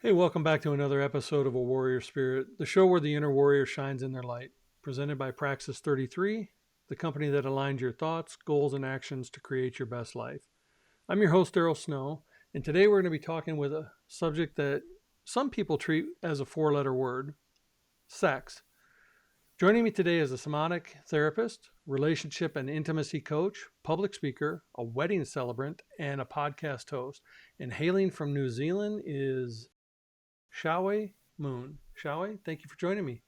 Hey, welcome back to another episode of A Warrior Spirit, the show where the inner warrior shines in their light. Presented by Praxis 33, the company that aligns your thoughts, goals, and actions to create your best life. I'm your host, Daryl Snow, and today we're going to be talking with a subject that some people treat as a four-letter word, sex. Joining me today is a somatic therapist, relationship and intimacy coach, public speaker, a wedding celebrant, and a podcast host. And hailing from New Zealand is Choiwee Moon. Choiwee, thank you for joining me.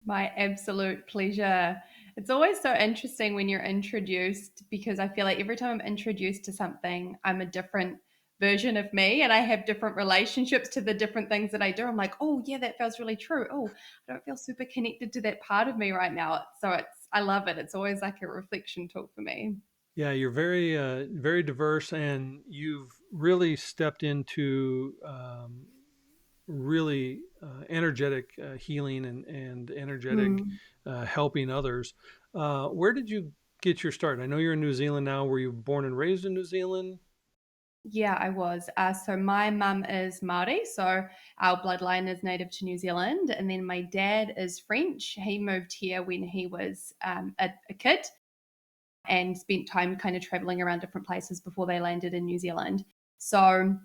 My absolute pleasure. It's always so interesting when you're introduced because I feel like every time I'm introduced to something, I'm a different version of me and I have different relationships to the different things that I do. I'm like, oh, yeah, that feels really true. Oh, I don't feel super connected to that part of me right now. I love it. It's always like a reflection tool for me. Yeah, you're very diverse, and you've really stepped into really energetic healing and energetic Hmm. helping others. Where did you get your start? I know you're in New Zealand now. Were you born and raised in New Zealand? Yeah, I was. So my mum is Maori, so our bloodline is native to New Zealand, and then my dad is French. He moved here when he was a kid and spent time kind of traveling around different places before they landed in New Zealand. So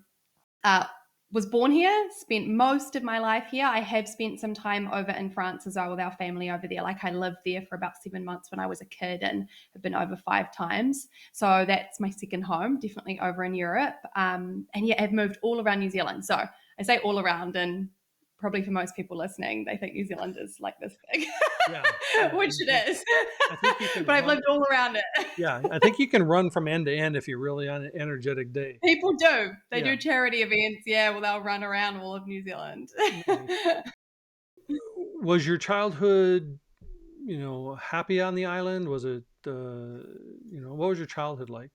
uh, was born here, spent most of my life here. I have spent some time over in France as well with our family over there. Like I lived there for about 7 months when I was a kid and have been over 5 times. So that's my second home, definitely over in Europe. And yeah, I've moved all around New Zealand. So I say all around, and probably for most people listening, they think New Zealand is like this big, Yeah, yeah. which it is. I think you can But I've run. lived all around it. Yeah, I think you can run from end to end if you're really on an energetic day. People do. They Yeah, do charity events. Yeah, well, they'll run around all of New Zealand. nice. Was your childhood, happy on the island? Was it, what was your childhood like?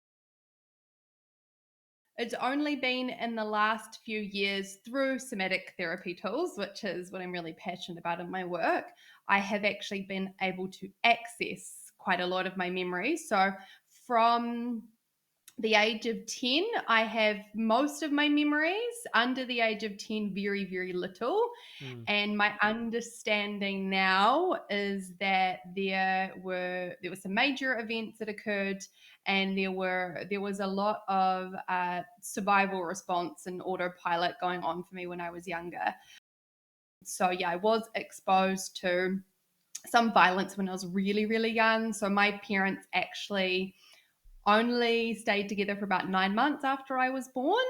It's only been in the last few years through somatic therapy tools, which is what I'm really passionate about in my work. I have actually been able to access quite a lot of my memories. So, from the age of 10, I have most of my memories. Under the age of 10, very, very little. Mm. And my understanding now is that there were some major events that occurred, and there was a lot of survival response and autopilot going on for me when I was younger. So yeah, I was exposed to some violence when I was really, really young. So my parents actually only stayed together for about 9 months after I was born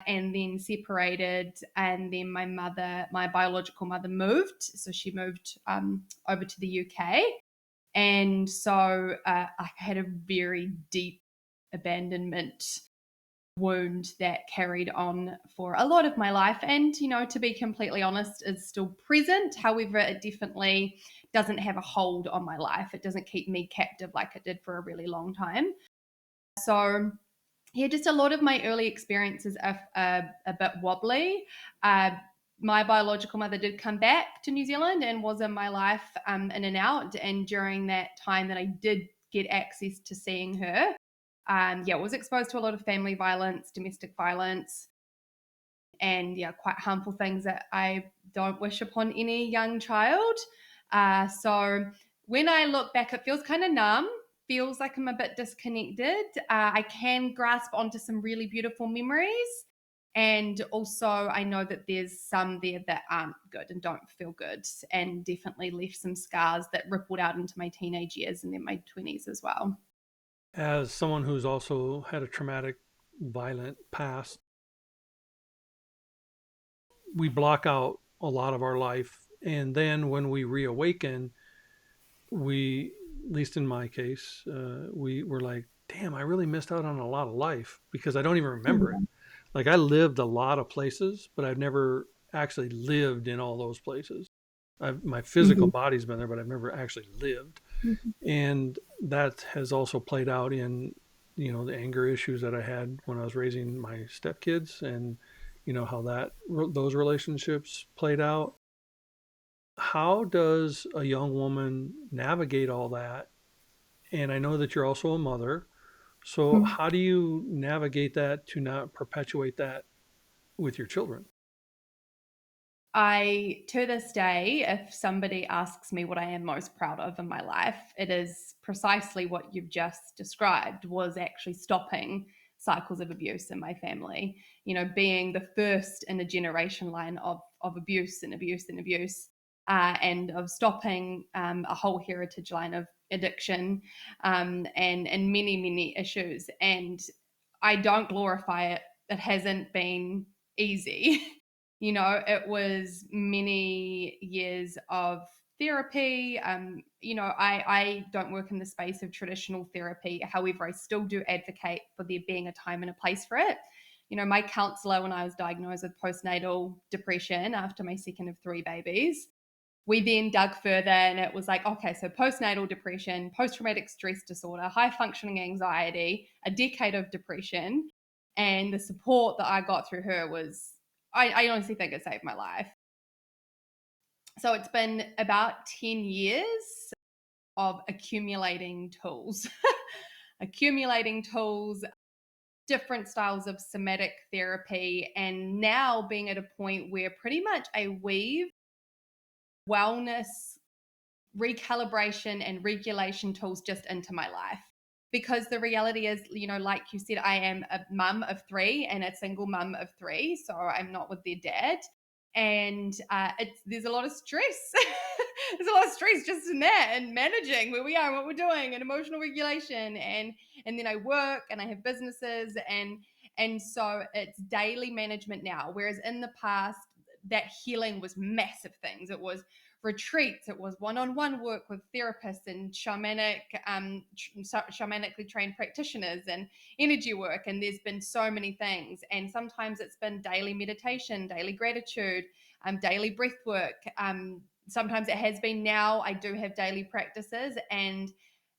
and then separated. And then my biological mother moved. So she moved over to the UK. And so I had a very deep abandonment wound that carried on for a lot of my life. And, to be completely honest, is still present. However, it definitely doesn't have a hold on my life. It doesn't keep me captive like it did for a really long time. So yeah, just a lot of my early experiences are a bit wobbly. Uh, my biological mother did come back to New Zealand and was in my life in and out. And during that time that I did get access to seeing her, yeah, was exposed to a lot of family violence, domestic violence, and yeah, quite harmful things that I don't wish upon any young child. So when I look back, it feels kind of numb, feels like I'm a bit disconnected. I can grasp onto some really beautiful memories. And also, I know that there's some there that aren't good and don't feel good, and definitely left some scars that rippled out into my teenage years and then my 20s as well. As someone who's also had a traumatic, violent past, we block out a lot of our life. And then when we reawaken, at least in my case, we were like, damn, I really missed out on a lot of life because I don't even remember it. Like I lived a lot of places, but I've never actually lived in all those places. My physical Mhm. body's been there, but I've never actually lived. Mhm. And that has also played out in, the anger issues that I had when I was raising my stepkids and, how those relationships played out. How does a young woman navigate all that? And I know that you're also a mother. So Mhm. how do you navigate that to not perpetuate that with your children? I, to this day, if somebody asks me what I am most proud of in my life, it is precisely what you've just described, was actually stopping cycles of abuse in my family. Being the first in a generation line of abuse and abuse and abuse, and of stopping a whole heritage line of addiction, and many, many issues. And I don't glorify it. It hasn't been easy. It was many years of therapy. I don't work in the space of traditional therapy. However, I still do advocate for there being a time and a place for it. My counselor, when I was diagnosed with postnatal depression after my second of three babies, we then dug further and it was like, okay, so postnatal depression, post traumatic stress disorder, high functioning anxiety, a decade of depression. And the support that I got through her was, I honestly think it saved my life. So it's been about 10 years of accumulating tools, different styles of somatic therapy, and now being at a point where pretty much I weave wellness, recalibration, and regulation tools just into my life. Because the reality is, like you said, I am a mum of three and a single mum of three. So I'm not with their dad. And there's a lot of stress. There's a lot of stress just in that and managing where we are and what we're doing and emotional regulation. And then I work and I have businesses, and so it's daily management now. Whereas in the past, that healing was massive things. It was retreats, it was one-on-one work with therapists and shamanically trained practitioners, and energy work, and there's been so many things. And sometimes it's been daily meditation, daily gratitude, daily breath work. Sometimes it has been, now I do have daily practices, and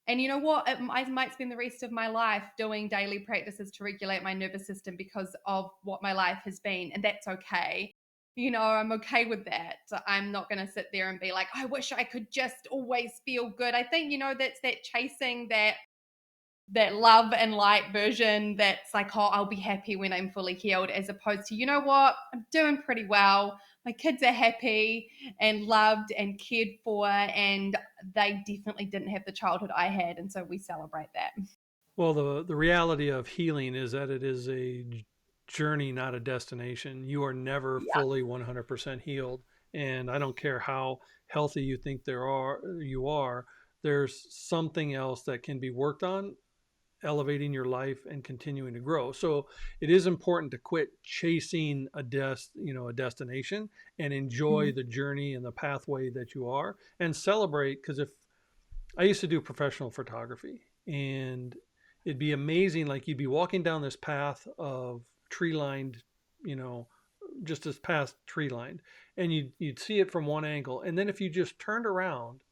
you know what? I might spend the rest of my life doing daily practices to regulate my nervous system because of what my life has been, and that's okay. I'm okay with that. So I'm not going to sit there and be like, I wish I could just always feel good. I think, that's that chasing that love and light version that's like, oh, I'll be happy when I'm fully healed, as opposed to, you know what? I'm doing pretty well. My kids are happy and loved and cared for, and they definitely didn't have the childhood I had. And so we celebrate that. Well, the reality of healing is that it is a journey, not a destination. You are never Yeah. fully 100% healed, and I don't care how healthy you think you are. There's something else that can be worked on, elevating your life and continuing to grow. So it is important to quit chasing a destination, and enjoy Mhm. the journey and the pathway that you are, and celebrate. Because if I used to do professional photography, and it'd be amazing. Like, you'd be walking down this path of tree lined, you know, just this path tree lined, and you'd see it from one angle. And then if you just turned around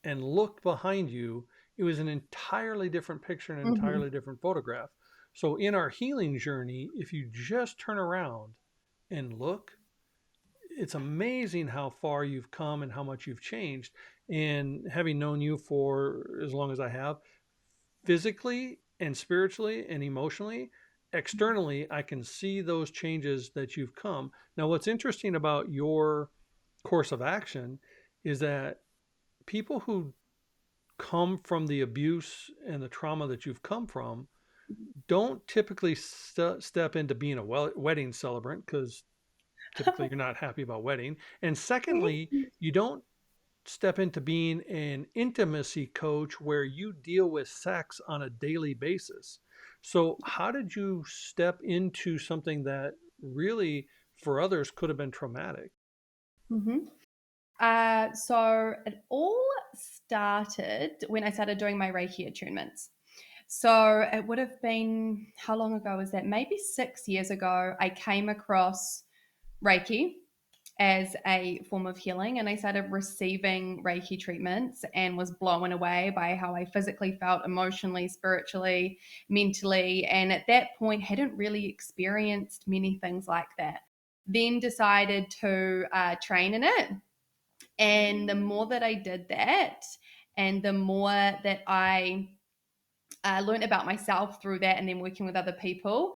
and looked behind you, it was an entirely different picture, an Mhm. entirely different photograph. So in our healing journey, if you just turn around and look, it's amazing how far you've come and how much you've changed. And having known you for as long as I have, physically and spiritually and emotionally, externally, I can see those changes that you've come. Now, what's interesting about your course of action is that people who come from the abuse and the trauma that you've come from don't typically step into being a wedding celebrant, because typically you're not happy about wedding. And secondly, you don't step into being an intimacy coach where you deal with sex on a daily basis. So, how did you step into something that really, for others, could have been traumatic? Mhm. So it all started when I started doing my Reiki attunements. So it would have been, how long ago was that? Maybe 6 years ago, I came across Reiki as a form of healing, and I started receiving Reiki treatments and was blown away by how I physically felt, emotionally, spiritually, mentally. And at that point, hadn't really experienced many things like that. Then decided to train in it, and the more that I did that, and the more that I learned about myself through that, and then working with other people,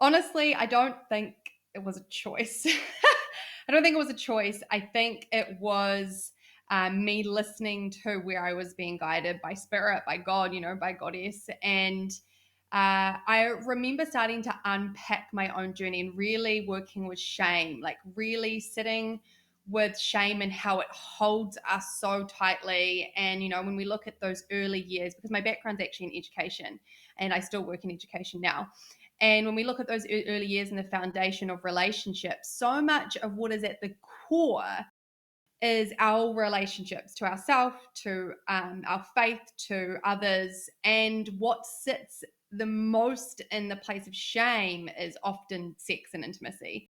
honestly, I don't think it was a choice. I don't think it was a choice. I think it was me listening to where I was being guided by spirit, by God, by goddess. And I remember starting to unpack my own journey and really working with shame, like really sitting with shame and how it holds us so tightly. And, when we look at those early years, because my background's actually in education and I still work in education now. And when we look at those early years and the foundation of relationships, so much of what is at the core is our relationships to ourselves, to our faith, to others. And what sits the most in the place of shame is often sex and intimacy.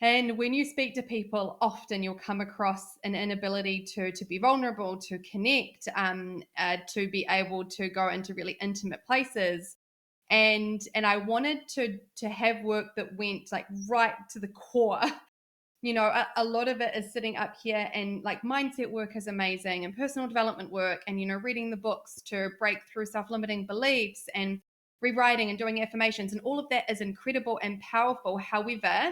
And when you speak to people, often you'll come across an inability to be vulnerable, to connect, to be able to go into really intimate places. And I wanted to have work that went like right to the core. A lot of it is sitting up here, and like mindset work is amazing, and personal development work, and reading the books to break through self-limiting beliefs, and rewriting and doing affirmations, and all of that is incredible and powerful. However,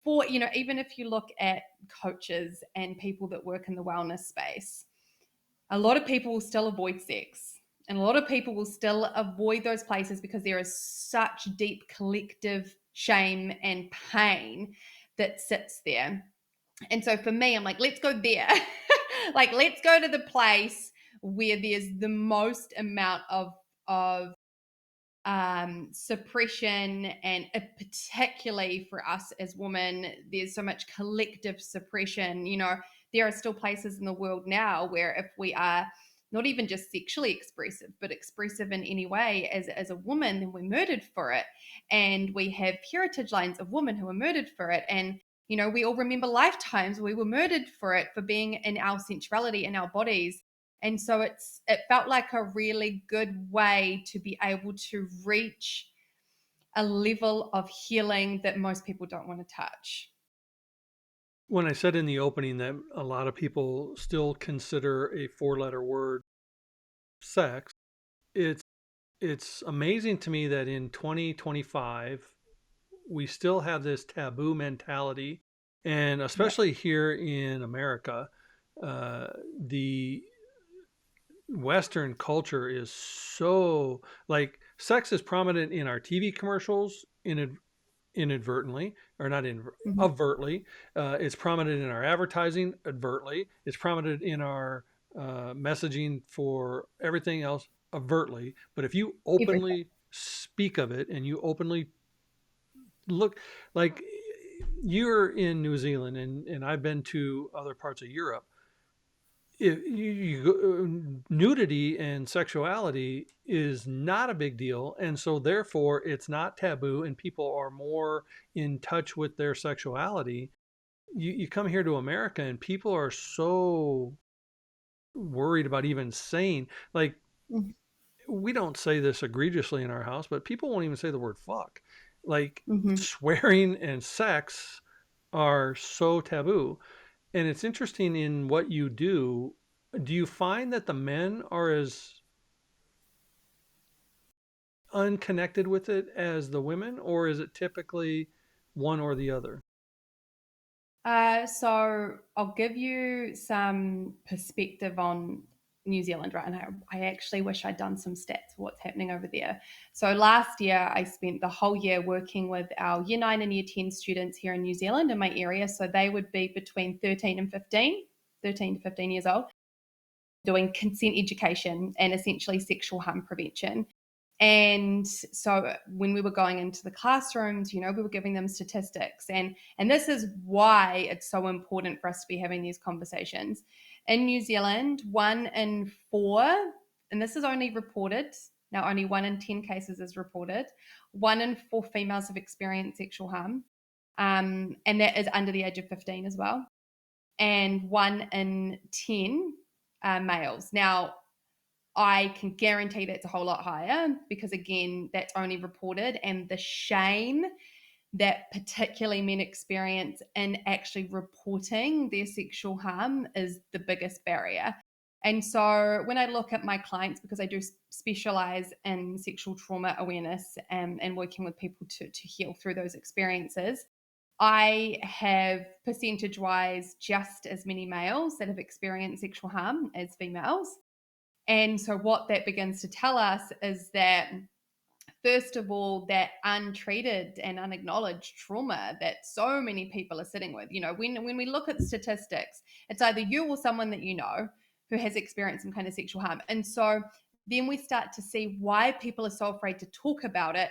for even if you look at coaches and people that work in the wellness space, a lot of people will still avoid sex, and a lot of people will still avoid those places because there is such deep collective shame and pain that sits there. And so for me, I'm like, let's go there. Like, let's go to the place where there's the most amount of suppression, and particularly for us as women, there's so much collective suppression. There are still places in the world now where if we are not even just sexually expressive, but expressive in any way as a woman, then we're murdered for it. And we have heritage lines of women who are murdered for it. And we all remember lifetimes we were murdered for it, for being in our sensuality, in our bodies. And so it felt like a really good way to be able to reach a level of healing that most people don't want to touch. When I said in the opening that a lot of people still consider a four-letter word sex, it's it's amazing to me that in 2025 we still have this taboo mentality, and Yeah. especially here in America, the Western culture is so like sex is prominent in our TV commercials inadvertently, or not in Mhm. overtly. It's prominent in our advertising overtly. It's prominent in our messaging for everything else overtly. But if you Everything. openly speak of it and you openly look, like you're in New Zealand and I've been to other parts of Europe, nudity and sexuality is not a big deal, and so therefore it's not taboo, and people are more in touch with their sexuality. You come here to America, and people are so worried about even saying, like, Mhm. we don't say this egregiously in our house, but people won't even say the word fuck. Like, Mhm. swearing and sex are so taboo. And it's interesting in what you do. Do you find that the men are as unconnected with it as the women, or is it typically one or the other? So I'll give you some perspective on New Zealand, right? And I actually wish I'd done some stats for what's happening over there. So last year, I spent the whole year working with our year 9 and year 10 students here in New Zealand in my area. So they would be between 13 and 15, 13 to 15 years old, doing consent education and essentially sexual harm prevention. And so when we were going into the classrooms, we were giving them statistics. And this is why it's so important for us to be having these conversations. In New Zealand, 1 in 4, and this is only reported, now only 1 in 10 cases is reported, 1 in 4 females have experienced sexual harm. And that is under the age of 15 as well. And 1 in 10 males. Now, I can guarantee that's a whole lot higher because, again, that's only reported. And the shame that particularly men experience in actually reporting their sexual harm is the biggest barrier. And so when I look at my clients, because I do specialize in sexual trauma awareness and working with people to heal through those experiences, I have percentage wise just as many males that have experienced sexual harm as females. And so, what that begins to tell us is that, first of all, that untreated and unacknowledged trauma that so many people are sitting with. When we look at statistics, it's either you or someone that you know who has experienced some kind of sexual harm. And so then we start to see why people are so afraid to talk about it.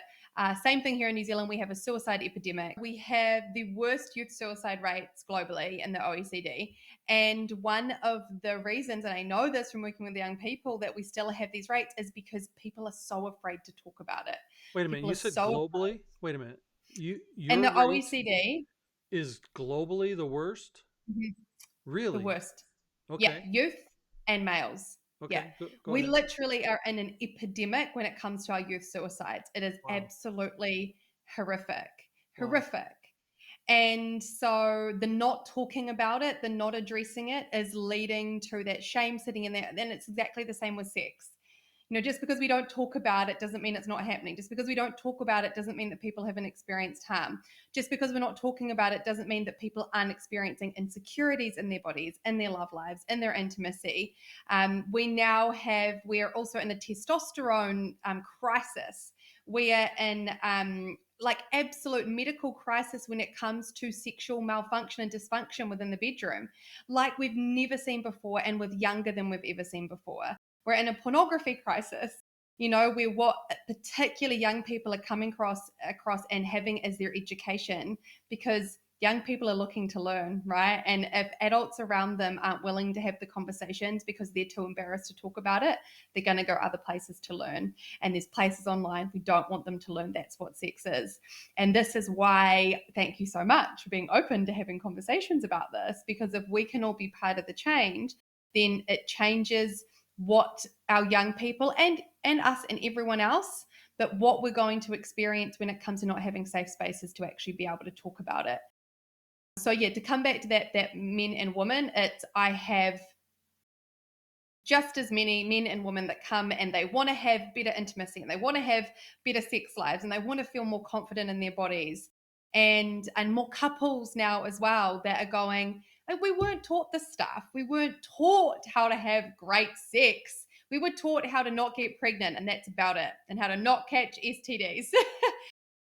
Same thing here in New Zealand. We have a suicide epidemic. We have the worst youth suicide rates globally in the OECD. And one of the reasons, and I know this from working with young people, that we still have these rates is because people are so afraid to talk about it. Wait a minute. People You are said so globally? Wait a minute. in Your the rate OECD, is globally the worst? mhm, the Really? worst. Yeah, Okay. youth and males. Yeah. Okay. Go We ahead. literally are in an epidemic when it comes to our youth suicides. It is Wow. absolutely horrific. Wow. Horrific. And so the not talking about it, the not addressing it is leading to that shame sitting in there. Then it's exactly the same with sex. Just because we don't talk about it doesn't mean it's not happening. Just because we don't talk about it doesn't mean that people haven't experienced harm. Just because we're not talking about it doesn't mean that people aren't experiencing insecurities in their bodies, in their love lives, in their intimacy. We're also in a testosterone crisis. We're in like absolute medical crisis when it comes to sexual malfunction and dysfunction within the bedroom, like we've never seen before and with younger than we've ever seen before. We're in a pornography crisis, where what particularly young people are coming across and having as their education, because young people are looking to learn, right? And if adults around them aren't willing to have the conversations because they're too embarrassed to talk about it, they're going to go other places to learn. And there's places online we don't want them to learn that's what sex is. And this is why, thank you so much for being open to having conversations about this, because if we can all be part of the change, then it changes what our young people and us and everyone else, but what we're going to experience when it comes to not having safe spaces to actually be able to talk about it. So yeah, to come back to that men and women, I have just as many men and women that come and they want to have better intimacy and they want to have better sex lives and they want to feel more confident in their bodies, and more couples now as well that are going, like, we weren't taught this stuff. We weren't taught how to have great sex. We were taught how to not get pregnant, and that's about it, and how to not catch STDs.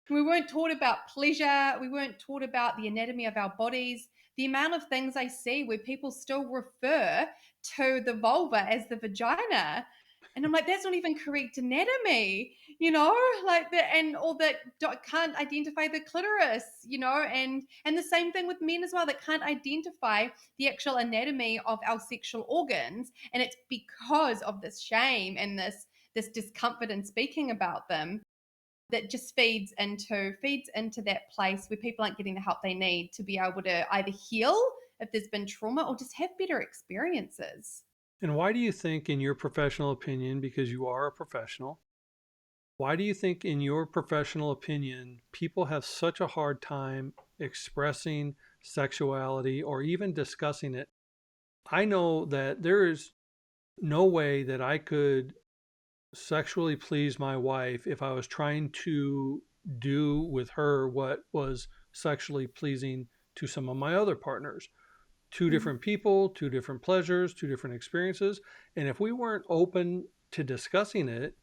We weren't taught about pleasure. We weren't taught about the anatomy of our bodies. The amount of things I see where people still refer to the vulva as the vagina. And I'm like, that's not even correct anatomy, like or that can't identify the clitoris, and the same thing with men as well, that can't identify the actual anatomy of our sexual organs. And it's because of this shame and this discomfort in speaking about them, that just feeds into that place where people aren't getting the help they need to be able to either heal if there's been trauma or just have better experiences. And why do you think, in your professional opinion, because you are a professional, why do you think, in your professional opinion, people have such a hard time expressing sexuality or even discussing it? I know that there is no way that I could sexually please my wife if I was trying to do with her what was sexually pleasing to some of my other partners. Two Mhm. different people, two different pleasures, two different experiences. And if we weren't open to discussing it,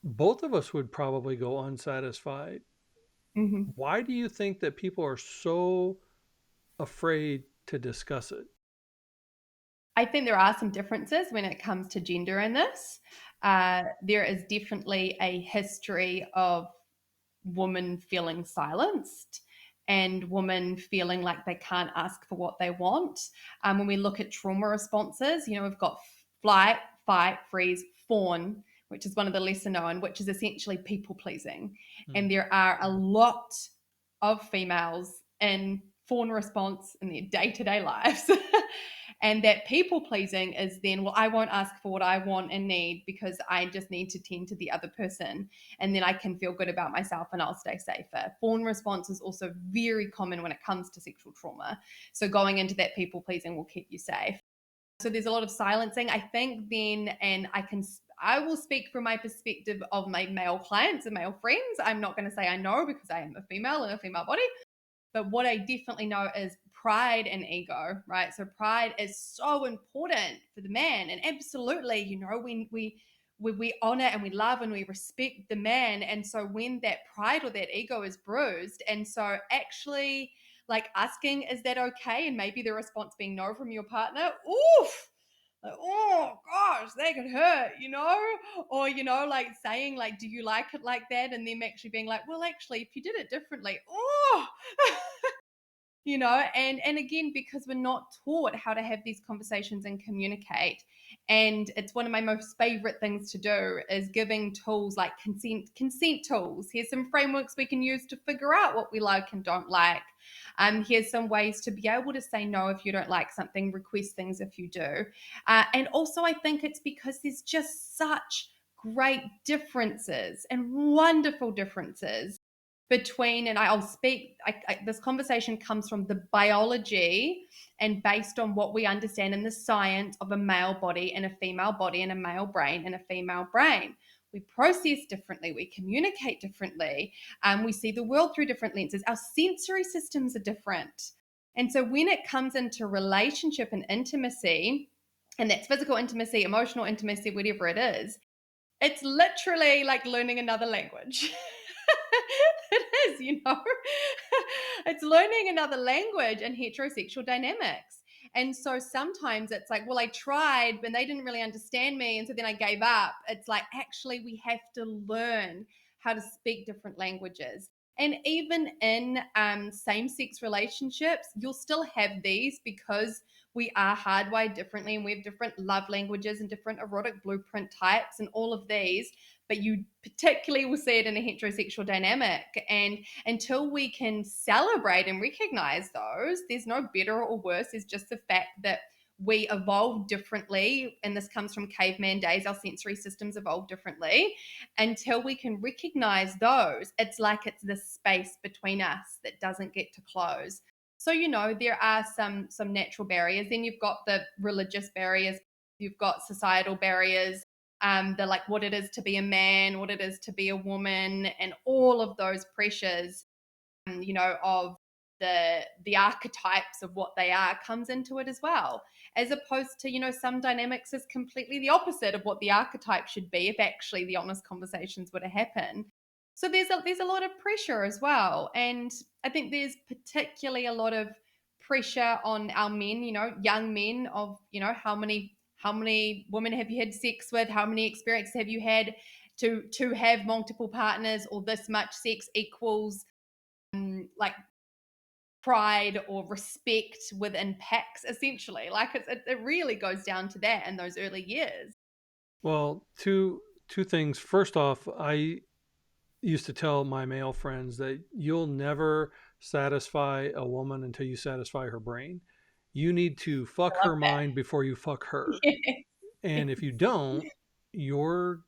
both of us would probably go unsatisfied. Mhm. Why do you think that people are so afraid to discuss it? I think there are some differences when it comes to gender in this. There is definitely a history of women feeling silenced and women feeling like they can't ask for what they want. When we look at trauma responses, we've got flight, fight, freeze, fawn, which is one of the lesser known, which is essentially people pleasing. Hmm. And there are a lot of females in fawn response in their day to day lives. And that people pleasing is then, well, I won't ask for what I want and need because I just need to tend to the other person. And then I can feel good about myself and I'll stay safer. Fawn response is also very common when it comes to sexual trauma. So going into that people pleasing will keep you safe. So there's a lot of silencing, I think, then, and I will speak from my perspective of my male clients and male friends. I'm not going to say I know because I am a female in a female body. But what I definitely know is pride and ego, right? So pride is so important for the man, and absolutely, we honor and we love and we respect the man. And so when that pride or that ego is bruised, and so actually like asking, is that okay? And maybe the response being no from your partner, oof, like, oh gosh, that could hurt, or like saying like, do you like it like that? And them actually being like, well, actually, if you did it differently, oh, and again, because we're not taught how to have these conversations and communicate. And it's one of my most favorite things to do is giving tools like consent tools. Here's some frameworks we can use to figure out what we like and don't like. Here's some ways to be able to say no if you don't like something, request things if you do. And also I think it's because there's just such great differences and wonderful differences between, and I'll speak, this conversation comes from the biology and based on what we understand in the science of a male body and a female body and a male brain and a female brain. We process differently, we communicate differently, we see the world through different lenses. Our sensory systems are different. And so when it comes into relationship and intimacy, and that's physical intimacy, emotional intimacy, whatever it is, it's literally like learning another language. It is. It's learning another language in heterosexual dynamics. And so sometimes it's like, well, I tried, but they didn't really understand me. And so then I gave up. It's like, actually, we have to learn how to speak different languages. And even in same sex relationships, you'll still have these because we are hardwired differently and we have different love languages and different erotic blueprint types and all of these. But you particularly will see it in a heterosexual dynamic. And until we can celebrate and recognize those, there's no better or worse. It's just the fact that we evolve differently. And this comes from caveman days. Our sensory systems evolve differently. Until we can recognize those, it's like it's this space between us that doesn't get to close. So, there are some natural barriers. Then you've got the religious barriers, you've got societal barriers, the like what it is to be a man, what it is to be a woman, and all of those pressures, of the archetypes of what they are comes into it as well. As opposed to, some dynamics is completely the opposite of what the archetype should be if actually the honest conversations were to happen. So there's a lot of pressure as well. And I think there's particularly a lot of pressure on our men, young men of, how many women have you had sex with? How many experiences have you had to have multiple partners, or this much sex equals like pride or respect within packs, essentially. Like it really goes down to that in those early years. Well, two things. First off, I used to tell my male friends that you'll never satisfy a woman until you satisfy her brain. You need to fuck I love her mind before you fuck her. that. And if you don't, you're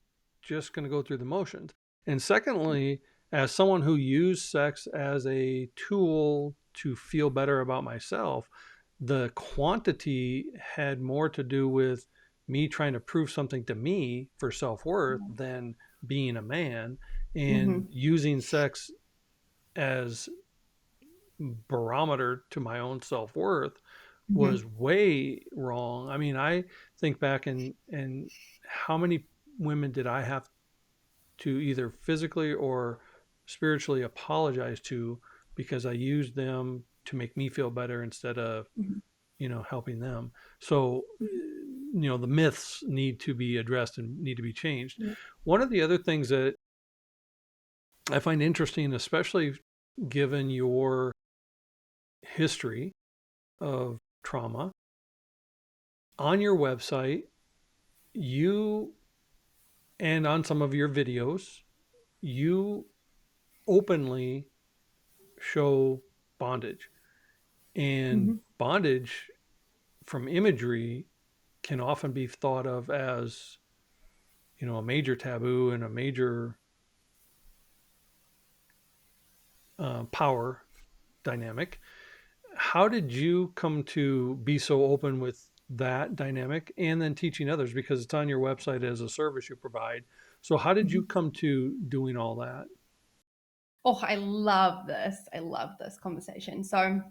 just going to go through the motions. And secondly, as someone who used sex as a tool to feel better about myself, the quantity had more to do with me trying to prove something to me for self worth than being a man, and Mm-hmm. using sex as barometer to my own self worth Mm-hmm. was way wrong. I mean, I think back and how many women did I have to either physically or spiritually apologize to because I used them to make me feel better instead of, helping them. So, the myths need to be addressed and need to be changed. Mm-hmm. One of the other things that I find interesting, especially given your history of trauma, on your website, you and on some of your videos, you openly show bondage. And Mm-hmm. bondage from imagery can often be thought of as, a major taboo and a major power dynamic. How did you come to be so open with that dynamic and then teaching others? Because it's on your website as a service you provide. So, how did you Mm-hmm. come to doing all that? Oh, I love this. I love this conversation. So,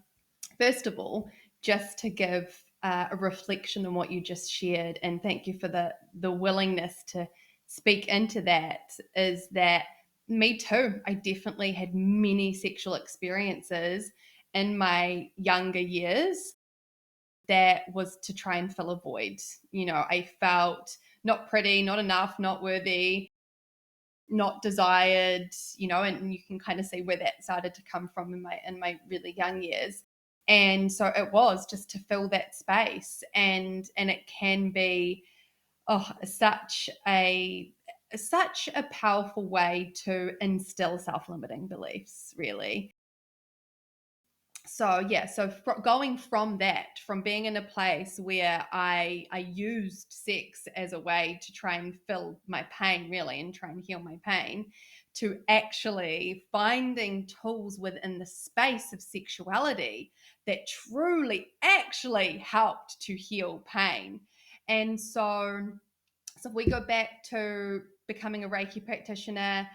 first of all, just to give a reflection on what you just shared, and thank you for the willingness to speak into that, is that me too. I definitely had many sexual experiences in my younger years that was to try and fill a void. I felt not pretty, not enough, not worthy, not desired, and you can kind of see where that started to come from in my really young years. And so it was just to fill that space, and it can be, oh, such a powerful way to instill self-limiting beliefs, really. So yeah, so going from that, from being in a place where I used sex as a way to try and fill my pain, really, and try and heal my pain, to actually finding tools within the space of sexuality that truly actually helped to heal pain. And so if we go back to becoming a Reiki practitioner,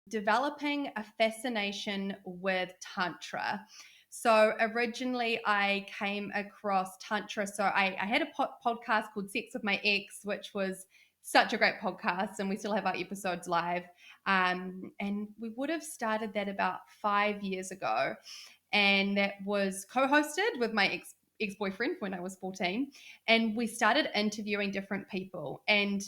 developing a fascination with Tantra. So originally, I came across Tantra. So I had a podcast called Sex with My Ex, which was such a great podcast, and we still have our episodes live. And we would have started that about 5 years ago, and that was co-hosted with my ex-boyfriend when I was 14, and we started interviewing different people. And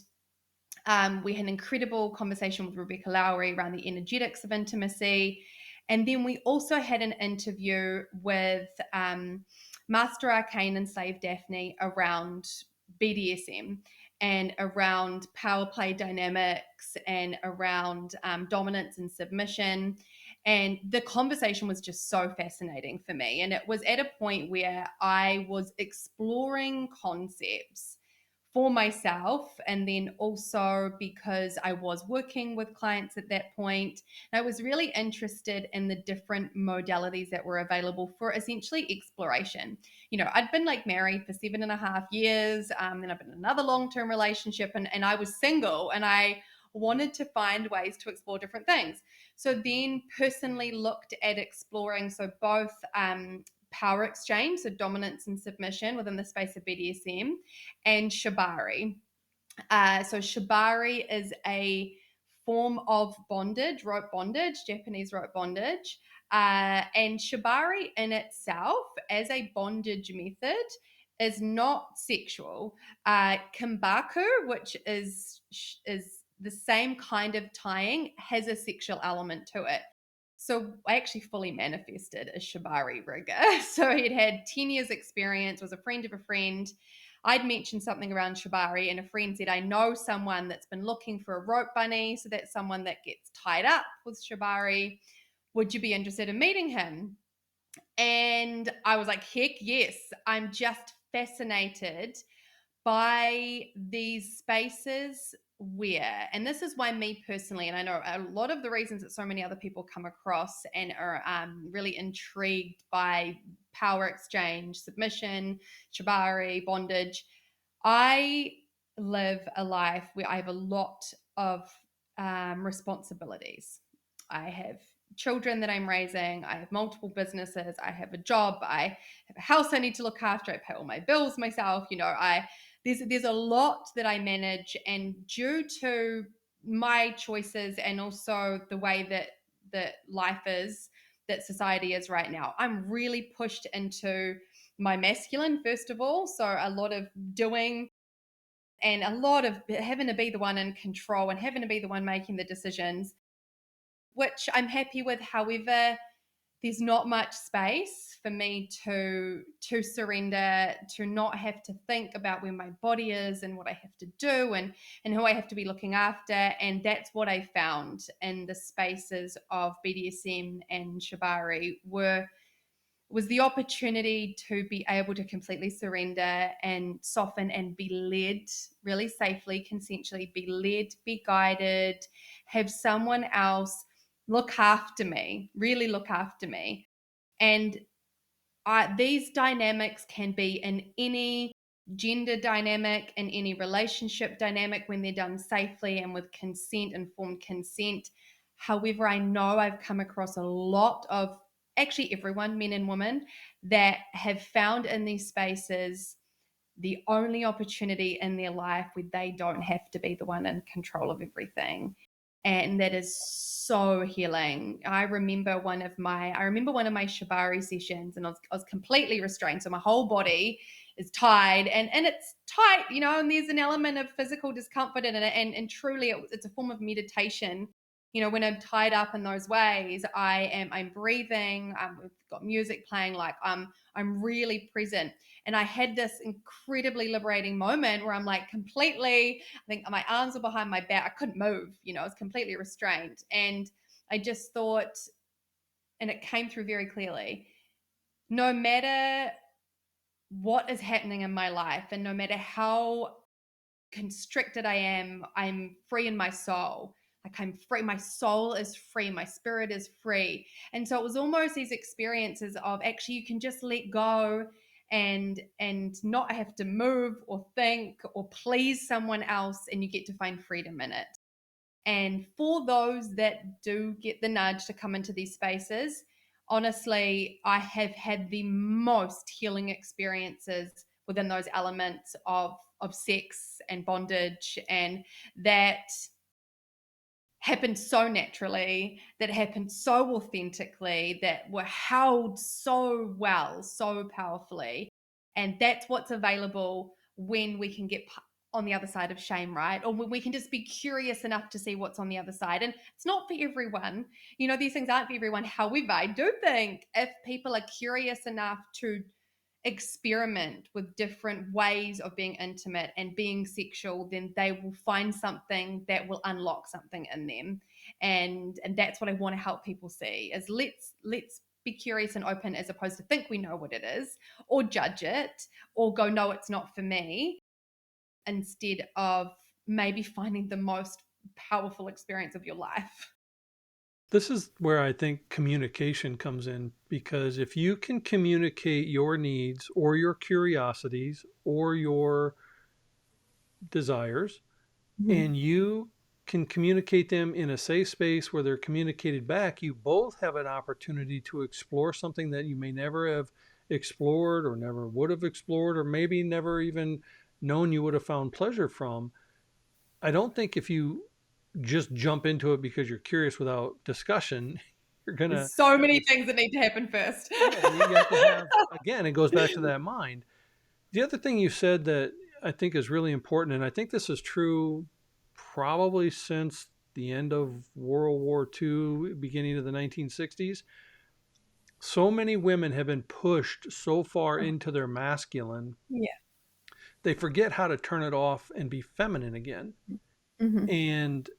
we had an incredible conversation with Rebecca Lowry around the energetics of intimacy. And then we also had an interview with Master Arcane and Slave Daphne around BDSM and around power play dynamics and around dominance and submission. And the conversation was just so fascinating for me. And it was at a point where I was exploring concepts for myself, and then also because I was working with clients at that point. I was really interested in the different modalities that were available for essentially exploration. I'd been like married for 7.5 years, then I've been in another long-term relationship, and I was single, and I wanted to find ways to explore different things. So then personally looked at exploring, so both power exchange, so dominance and submission within the space of BDSM, and shibari. So shibari is a form of bondage, rope bondage, Japanese rope bondage. And shibari in itself, as a bondage method, is not sexual. Kambaku, which is the same kind of tying, has a sexual element to it. So I actually fully manifested a shibari rigger. So he'd had 10 years experience, was a friend of a friend. I'd mentioned something around shibari, and a friend said, I know someone that's been looking for a rope bunny. So that's someone that gets tied up with shibari. Would you be interested in meeting him? And I was like, heck yes. I'm just fascinated by these spaces where, and this is why me personally, and I know a lot of the reasons that so many other people come across and are really intrigued by power exchange, submission, shibari, bondage. I live a life where I have a lot of responsibilities. I have children that I'm raising. I have multiple businesses. I have a job. I have a house I need to look after. I pay all my bills myself. There's a lot that I manage, and due to my choices and also the way that life is, that society is right now, I'm really pushed into my masculine first of all. So a lot of doing and a lot of having to be the one in control and having to be the one making the decisions, which I'm happy with. However, there's not much space for me to surrender, to not have to think about where my body is and what I have to do, and who I have to be looking after. And that's what I found in the spaces of BDSM and shibari was the opportunity to be able to completely surrender and soften and be led really safely, consensually, be led, be guided, have someone else look after me, really look after me. And these dynamics can be in any gender dynamic, in any relationship dynamic, when they're done safely and with consent, informed consent. However, I know I've come across a lot of, actually everyone, men and women, that have found in these spaces the only opportunity in their life where they don't have to be the one in control of everything. And that is so healing. I remember one of my shibari sessions, and I was completely restrained. So my whole body is tied, and it's tight, and there's an element of physical discomfort in it. And truly it's a form of meditation. When I'm tied up in those ways, I'm breathing, we've got music playing, like I'm really present. And I had this incredibly liberating moment where I'm like completely, I think my arms were behind my back. I couldn't move, I was completely restrained. And I just thought, and it came through very clearly, no matter what is happening in my life and no matter how constricted I am, I'm free in my soul. Like I'm free, my soul is free, my spirit is free. And so it was almost these experiences of actually you can just let go and not have to move or think or please someone else, and you get to find freedom in it. And for those that do get the nudge to come into these spaces, honestly, I have had the most healing experiences within those elements of sex and bondage, and that happened so naturally, that happened so authentically, that were held so well, so powerfully. And that's what's available when we can get on the other side of shame, right? Or when we can just be curious enough to see what's on the other side. And it's not for everyone. These things aren't for everyone. However, I do think if people are curious enough to experiment with different ways of being intimate and being sexual, then they will find something that will unlock something in them. And that's what I want to help people see is let's be curious and open, as opposed to think we know what it is or judge it or go, no, it's not for me, instead of maybe finding the most powerful experience of your life. This is where I think communication comes in, because if you can communicate your needs or your curiosities or your desires, Mhm. and you can communicate them in a safe space where they're communicated back, you both have an opportunity to explore something that you may never have explored or never would have explored or maybe never even known you would have found pleasure from. I don't think if you just jump into it because you're curious without discussion, you're going to There's so have many this. things that need to happen first. Yeah, you have to have, again, it goes back to that mind. The other thing you said that I think is really important, and I think this is true probably since the end of World War II, beginning of the 1960s, so many women have been pushed so far into their masculine, Yeah. they forget how to turn it off and be feminine again. Hmm. And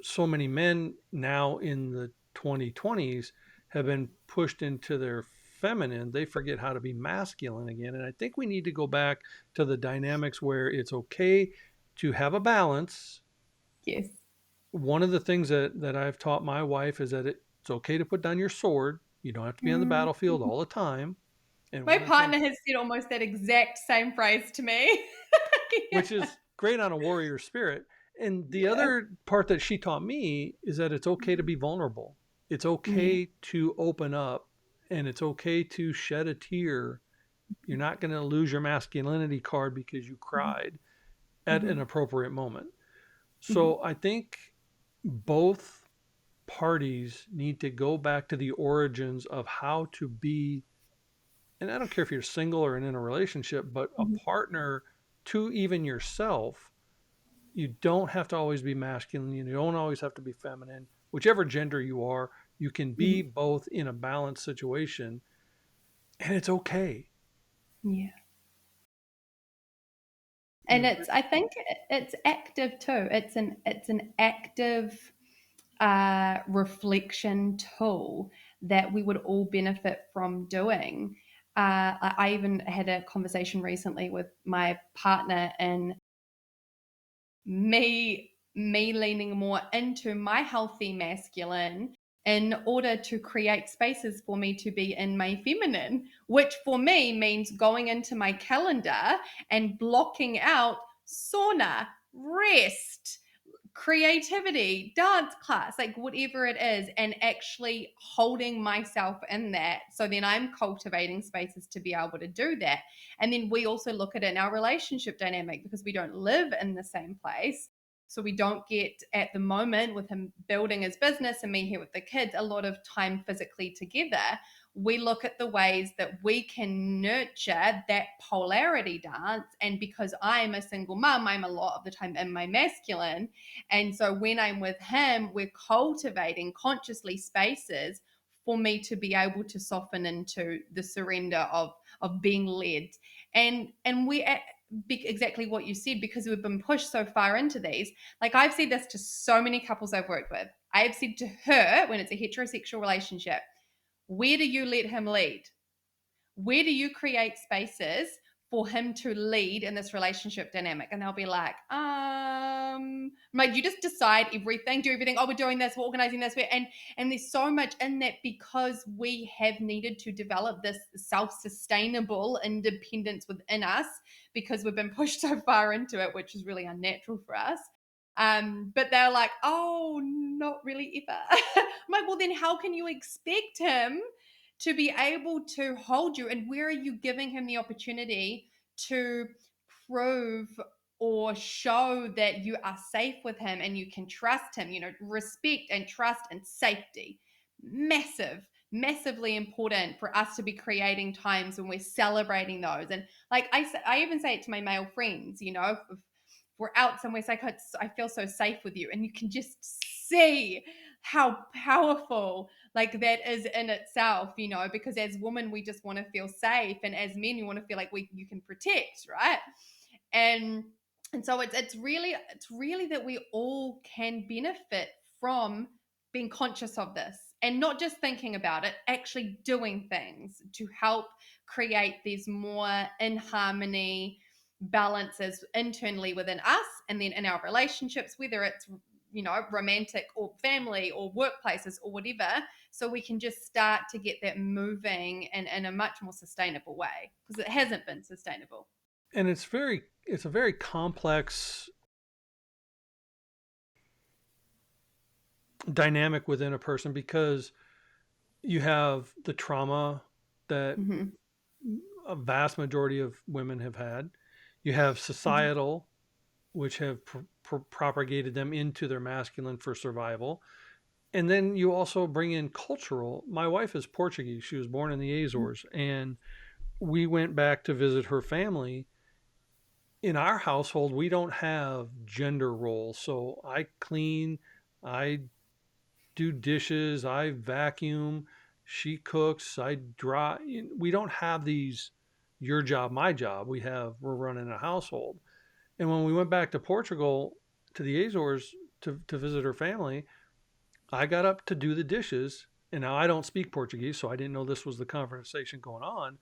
so many men now in the 2020s have been pushed into their feminine, they forget how to be masculine again. And I think we need to go back to the dynamics where it's okay to have a balance. Yes. One of the things that I've taught my wife is that it's okay to put down your sword. You don't have to be on the Mm. battlefield all the time. And My one of the things, partner has said almost that exact same phrase to me. which Yeah. is great on a warrior spirit. And the Yeah. other part that she taught me is that it's okay to be vulnerable. It's Yeah. okay to open up, and it's okay to shed a tear. You're not going to lose your masculinity card because you cried at an Mhm. appropriate moment. Mhm. So I think both parties need to go back to the origins of how to be, and I don't care if you're single or in a relationship, but a Mhm. partner to even yourself. You don't have to always be masculine. You don't always have to be feminine. Whichever gender you are, you can be Mhm. both in a balanced situation, and it's okay. Yeah. You And know, I think it's active too. It's an active reflection tool that we would all benefit from doing. I even had a conversation recently with my partner, and me leaning more into my healthy masculine in order to create spaces for me to be in my feminine, which for me means going into my calendar and blocking out sauna, rest, creativity, dance class, like whatever it is, and actually holding myself in that. So then I'm cultivating spaces to be able to do that. And then we also look at it in our relationship dynamic because we don't live in the same place. So we don't get at the moment with him building his business and me here with the kids a lot of time physically together. We look at the ways that we can nurture that polarity dance. And because I'm a single mom, I'm a lot of the time in my masculine. And so when I'm with him, we're cultivating consciously spaces for me to be able to soften into the surrender of being led. And we exactly what you said, because we've been pushed so far into these. Like I've said this to so many couples I've worked with. I've said to her, when it's a heterosexual relationship, where do you let him lead? Where do you create spaces for him to lead in this relationship dynamic? And they'll be like, mate, you just decide everything, do everything. Oh, we're doing this, we're organizing this. And there's so much in that because we have needed to develop this self-sustainable independence within us because we've been pushed so far into it, which is really unnatural for us. But they're like, oh, not really ever. I'm like, well, then how can you expect him to be able to hold you? And where are you giving him the opportunity to prove or show that you are safe with him and you can trust him? Respect and trust and safety, massively important for us to be creating times when we're celebrating those. And like I even say it to my male friends, if we're out somewhere, it's like, I feel so safe with you. And you can just see how powerful like that is in itself, because as women, we just want to feel safe. And as men, you want to feel like you can protect, right? And and so it's really that we all can benefit from being conscious of this and not just thinking about it, actually doing things to help create these more in harmony balances internally within us and then in our relationships, whether it's romantic or family or workplaces or whatever, so we can just start to get that moving in a much more sustainable way, because it hasn't been sustainable. And it's a very complex dynamic within a person because you have the trauma that Mm-hmm. a vast majority of women have had. You have Mm-hmm. societal, which have propagated them into their masculine for survival. And then you also bring in cultural. My wife is Portuguese. She was born in the Azores. And we went back to visit her family. In our household, we don't have gender roles. So I clean, I do dishes, I vacuum, she cooks, I dry. We don't have these your job, my job. We're running a household. And when we went back to Portugal, to the Azores to visit her family, I got up to do the dishes. And now I don't speak Portuguese, so I didn't know this was the conversation going on.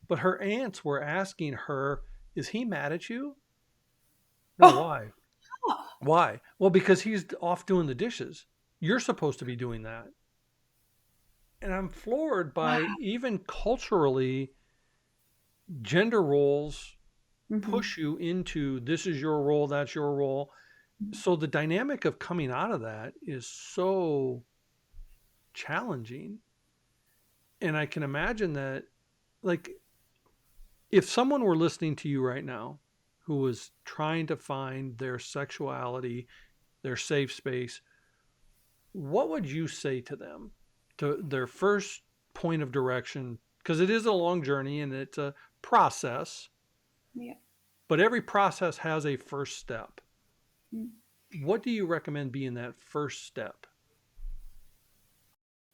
But her aunts were asking her, "Is he mad at you?" No, Oh, why? Why? Well, because he's off doing the dishes. You're supposed to be doing that. And I'm floored wow. by even culturally, gender roles Mm-hmm. push you into this is your role, that's your role. So the dynamic of coming out of that is so challenging. And I can imagine that, like, if someone were listening to you right now who was trying to find their sexuality, their safe space, what would you say to them, to their first point of direction? Because it is a long journey and it's a process, Yeah. but every process has a first step. Mm. What do you recommend being that first step?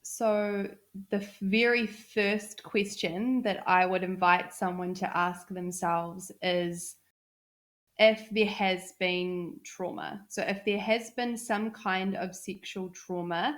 So, the very first question that I would invite someone to ask themselves is if there has been trauma. So, if there has been some kind of sexual trauma,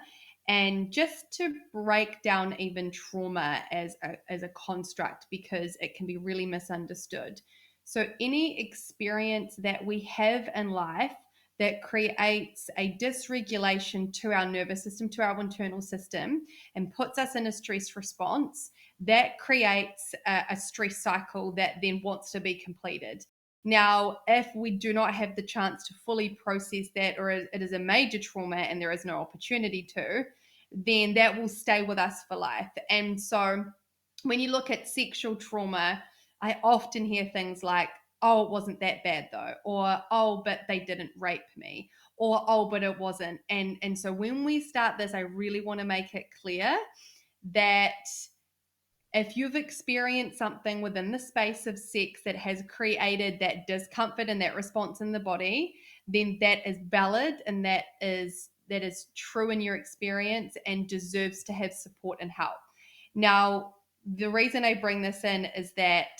and just to break down even trauma as a construct, because it can be really misunderstood. So, any experience that we have in life that creates a dysregulation to our nervous system, to our internal system, and puts us in a stress response, that creates a stress cycle that then wants to be completed. Now, if we do not have the chance to fully process that, or it is a major trauma and there is no opportunity to, then that will stay with us for life. And so when you look at sexual trauma, I often hear things like, oh, it wasn't that bad though, or oh, but they didn't rape me, or oh, but it wasn't. And so when we start this, I really want to make it clear that if you've experienced something within the space of sex that has created that discomfort and that response in the body, then that is valid and that is true in your experience and deserves to have support and help. Now, the reason I bring this in is that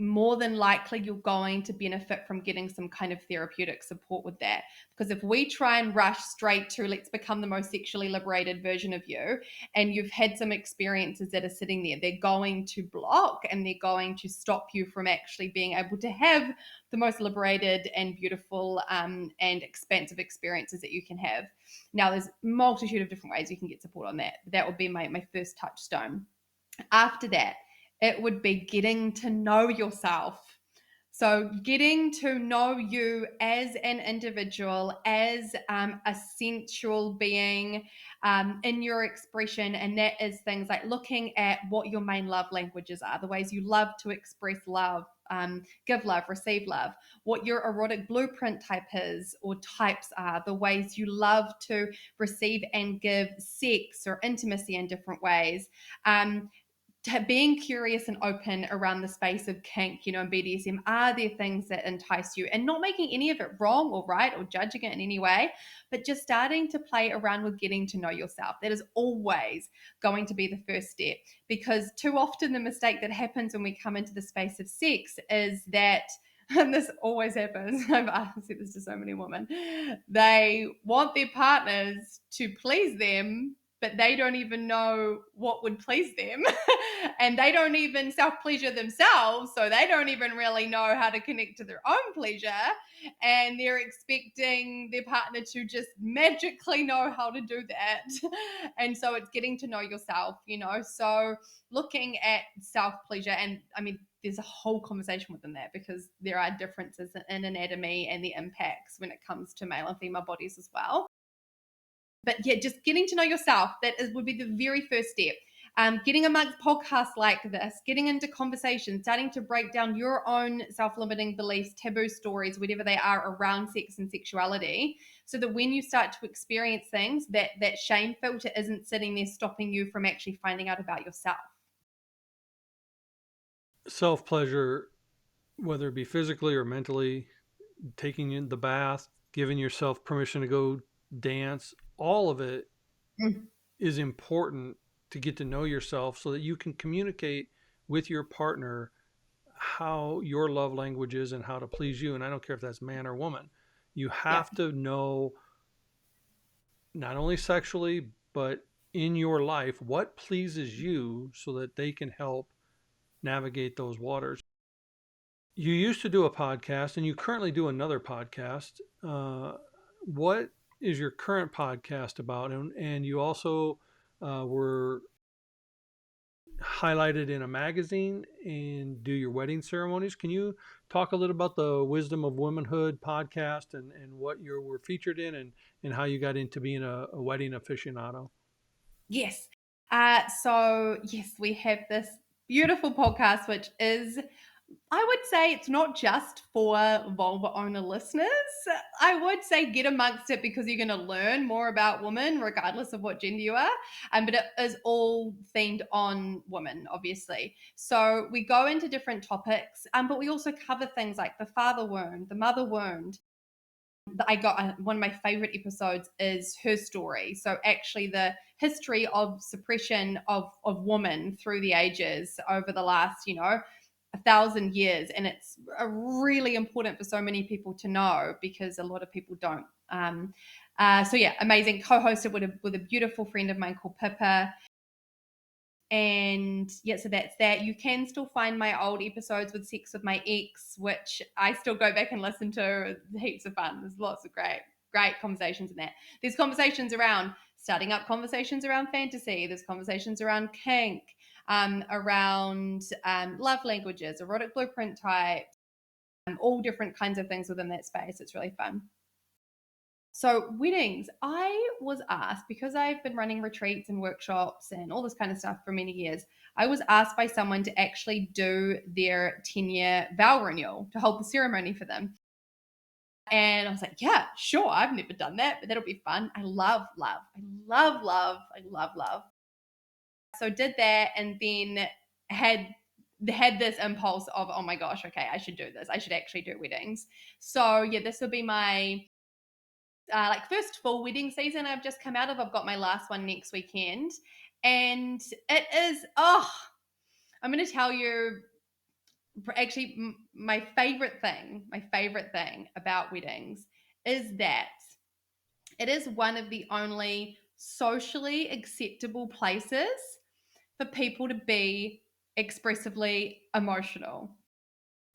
more than likely you're going to benefit from getting some kind of therapeutic support with that. Because if we try and rush straight to let's become the most sexually liberated version of you, and you've had some experiences that are sitting there, they're going to block and they're going to stop you from actually being able to have the most liberated and beautiful and expansive experiences that you can have. Now, there's a multitude of different ways you can get support on that. That would be my first touchstone. After that, it would be getting to know yourself. So, getting to know you as an individual, as a sensual being in your expression. And that is things like looking at what your main love languages are, the ways you love to express love, give love, receive love, what your erotic blueprint type is or types are, the ways you love to receive and give sex or intimacy in different ways. Being curious and open around the space of kink, and BDSM. Are there things that entice you? And not making any of it wrong or right or judging it in any way, but just starting to play around with getting to know yourself. That is always going to be the first step, because too often the mistake that happens when we come into the space of sex is that, and this always happens, I've said this to so many women, they want their partners to please them, but they don't even know what would please them. And they don't even self pleasure themselves. So they don't even really know how to connect to their own pleasure. And they're expecting their partner to just magically know how to do that. And so it's getting to know yourself. So looking at self pleasure, and I mean, there's a whole conversation within that because there are differences in anatomy and the impacts when it comes to male and female bodies as well. But yeah, just getting to know yourself, would be the very first step. Getting amongst podcasts like this, getting into conversations, starting to break down your own self-limiting beliefs, taboo stories, whatever they are around sex and sexuality, so that when you start to experience things, that shame filter isn't sitting there stopping you from actually finding out about yourself. Self pleasure, whether it be physically or mentally, taking in the bath, giving yourself permission to go dance, all of it Mm. is important to get to know yourself so that you can communicate with your partner how your love language is and how to please you. And I don't care if that's man or woman. You Yeah. have to know, not only sexually, but in your life, what pleases you so that they can help navigate those waters. You used to do a podcast and you currently do another podcast. What is your current podcast about? And you also were highlighted in a magazine and do your wedding ceremonies. Can you talk a little about the Wisdom of Womanhood podcast and what you were featured in and how you got into being a wedding aficionado? Yes. So yes, we have this beautiful podcast, which is, I would say, it's not just for vulva owner listeners. I would say get amongst it because you're going to learn more about women, regardless of what gender you are. But it is all themed on women, obviously. So we go into different topics, but we also cover things like the father wound, the mother wound. I got one of my favorite episodes is her story. So actually the history of suppression of women through the ages over the last, 1,000 years. And it's really important for so many people to know because a lot of people don't. So yeah, amazing. Co-hosted with a beautiful friend of mine called Pippa. And yeah, so that's that. You can still find my old episodes with Sex with My Ex, which I still go back and listen to. Heaps of fun. There's lots of great conversations in that. There's conversations around starting up conversations around fantasy. There's conversations around kink, around love languages, erotic blueprint types, all different kinds of things within that space. It's really fun. So, weddings, I was asked because I've been running retreats and workshops and all this kind of stuff for many years. I was asked by someone to actually do their 10-year vow renewal, to hold the ceremony for them. And I was like, yeah, sure. I've never done that, but that'll be fun. I love love. I love love. I love love. So did that, and then had this impulse of, oh my gosh, okay, I should do this. I should actually do weddings. So yeah, this will be my like first full wedding season I've just come out of. I've got my last one next weekend, and it is, I'm going to tell you, actually my favorite thing about weddings is that it is one of the only socially acceptable places for people to be expressively emotional.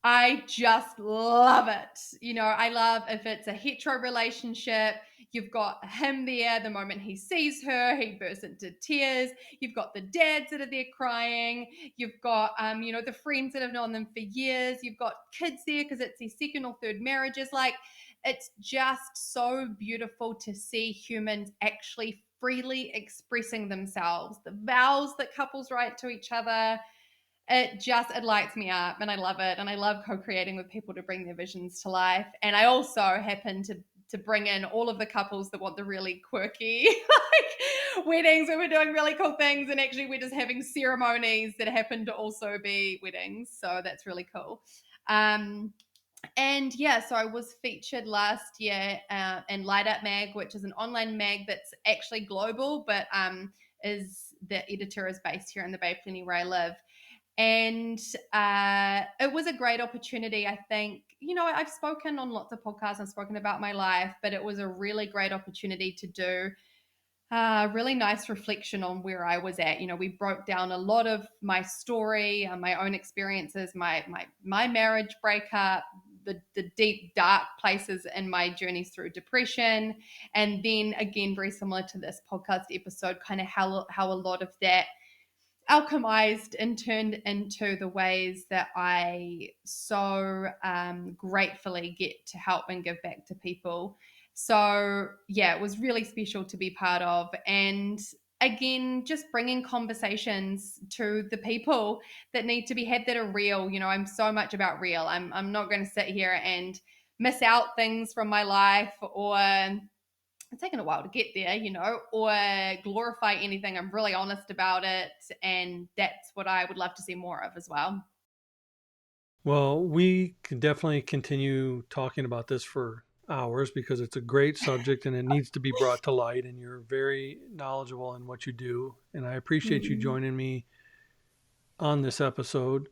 I just love it. I love if it's a hetero relationship, you've got him there. The moment he sees her, he bursts into tears. You've got the dads that are there crying. You've got, the friends that have known them for years. You've got kids there because it's their second or third marriages. Like, it's just so beautiful to see humans actually freely expressing themselves. The vows that couples write to each other, it lights me up, and I love it. And I love co-creating with people to bring their visions to life. And I also happen to bring in all of the couples that want the really quirky like weddings where we're doing really cool things, and actually we're just having ceremonies that happen to also be weddings. So that's really cool. And yeah, so I was featured last year in Light Up Mag, which is an online mag that's actually global, but is the editor is based here in the Bay Plenty where I live. And it was a great opportunity. I think, I've spoken on lots of podcasts and spoken about my life, but it was a really great opportunity to do a really nice reflection on where I was at. We broke down a lot of my story, my own experiences, my marriage breakup, the deep, dark places in my journeys through depression. And then again, very similar to this podcast episode, kind of how a lot of that alchemized and turned into the ways that I so gratefully get to help and give back to people. So yeah, it was really special to be part of. And again, just bringing conversations to the people that need to be had that are real. I'm so much about real. I'm not going to sit here and miss out things from my life, or it's taken a while to get there, or glorify anything. I'm really honest about it. And that's what I would love to see more of as well. Well, we can definitely continue talking about this for hours because it's a great subject and it needs to be brought to light. And you're very knowledgeable in what you do. And I appreciate you Mm. joining me on this episode.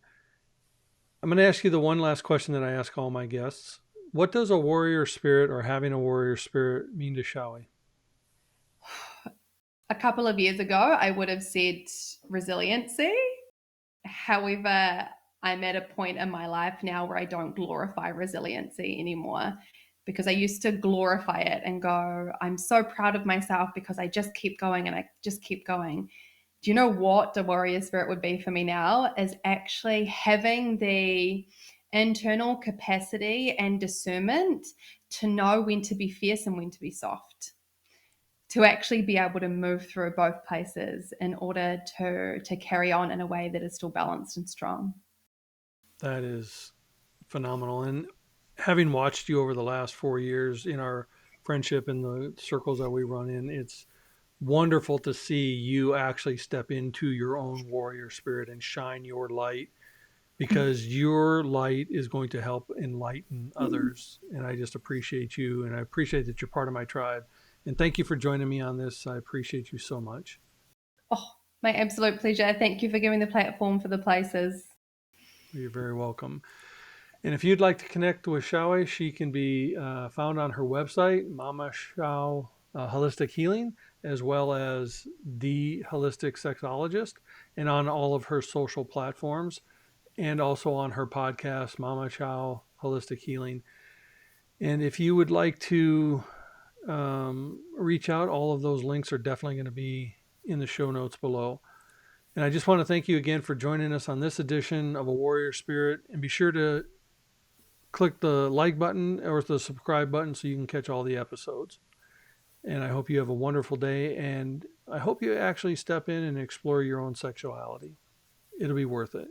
I'm going to ask you the one last question that I ask all my guests. What does a warrior spirit or having a warrior spirit mean to Choiwee? A couple of years ago, I would have said resiliency. However, I'm at a point in my life now where I don't glorify resiliency anymore, because I used to glorify it and go, I'm so proud of myself because I just keep going and I just keep going. Do you know what the warrior spirit would be for me now? Is actually having the internal capacity and discernment to know when to be fierce and when to be soft, to actually be able to move through both places in order to carry on in a way that is still balanced and strong. That is phenomenal. And having watched you over the last 4 years in our friendship and the circles that we run in, it's wonderful to see you actually step into your own warrior spirit and shine your light, because your light is going to help enlighten others. And I just appreciate you, and I appreciate that you're part of my tribe. And thank you for joining me on this. I appreciate you so much. Oh, my absolute pleasure. Thank you for giving the platform for the places. You're very welcome. And if you'd like to connect with Choiwee, she can be found on her website, Mama Chow Holistic Healing, as well as The Holistic Sexologist, and on all of her social platforms, and also on her podcast, Mama Chow Holistic Healing. And if you would like to reach out, all of those links are definitely going to be in the show notes below. And I just want to thank you again for joining us on this edition of A Warrior Spirit. And be sure to click the like button or the subscribe button so you can catch all the episodes. And I hope you have a wonderful day. And I hope you actually step in and explore your own sexuality. It'll be worth it.